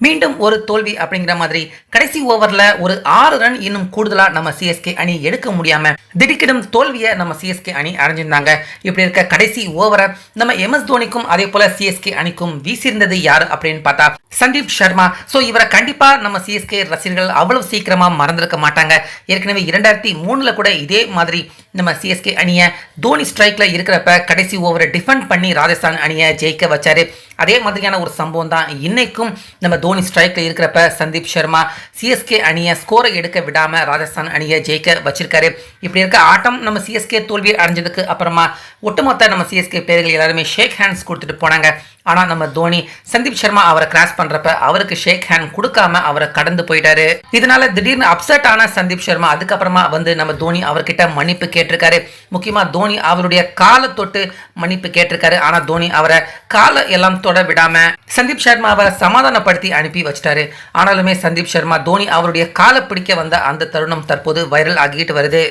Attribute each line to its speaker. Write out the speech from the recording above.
Speaker 1: மீண்டும் ஒரு தோல்வி அப்படிங்கிற மாதிரி கடைசி ஓவர்ல ஒரு 6 ரன் இன்னும் கூடுதலா நம்ம சிஎஸ்கே அணி எடுக்க முடியாம திடுக்கிடும் தோல்வியை நம்ம சிஎஸ்கே அணி அடைஞ்சிருந்தாங்க. இப்படி இருக்க கடைசி ஓவரை நம்ம எம்எஸ் தோனிக்கும் அதே போல சிஎஸ்கே அணிக்கும் வீசியிருந்தது யாரு அப்படின்னு பார்த்தா சந்தீப் சர்மா. ஸோ இவரை கண்டிப்பா நம்ம சிஎஸ்கே ரசிகர்கள் அவ்வளவு சீக்கிரமா மறந்திருக்க மாட்டாங்க. ஏற்கனவே 2003 கூட இதே மாதிரி நம்ம சிஎஸ்கே அணியை தோனி ஸ்ட்ரைக்ல இருக்கிறப்ப கடைசி ஓவரை டிஃபெண்ட் பண்ணி ராஜஸ்தான் அணியை ஜெயிக்க வச்சாரு. அதே மாதிரியான ஒரு சம்பவம் தான் இன்னைக்கும் நம்ம தோனி ஸ்ட்ரைக்ல இருக்கிறப்ப சந்தீப் சர்மா சிஎஸ்கே அணியை ஸ்கோரை எடுக்க விடாம ராஜஸ்தான் அணியை ஜெயிக்க வச்சிருக்காரு. இப்படி இருக்க ஆட்டம் நம்ம சிஎஸ்கே தோல்வி அடைஞ்சதுக்கு அப்புறமா ஒட்டுமொத்த நம்ம சிஎஸ்கே பேர்கள் எல்லாருமே ஷேக் ஹேண்ட்ஸ் கொடுத்துட்டு போனாங்க. ஆனால் நம்ம தோனி சந்தீப் சர்மா அவரை கிராஸ் பண்றப்ப அவருக்கு ஷேக் ஹேண்ட் கொடுக்காம அவரை கடந்து போயிட்டாரு. இதனால திடீர்னு அப்செட் ஆன சந்தீப் சர்மா அதுக்கப்புறமா வந்து நம்ம தோனி அவர்கிட்ட மன்னிப்பு கேட்டிருக்காரு. முக்கியமா தோனி அவருடைய காலை தொட்டு மன்னிப்பு கேட்டிருக்காரு. ஆனா தோனி அவரை காலை எல்லாம் தொட விடாம சந்தீப் சர்மாவை சமாதானப்படுத்தி அனுப்பி வச்சிட்டாரு. ஆனாலுமே சந்தீப் சர்மா தோனி அவருடைய காலை பிடிக்க வந்த அந்த தருணம் தற்போது வைரல் ஆகிட்டு வருது.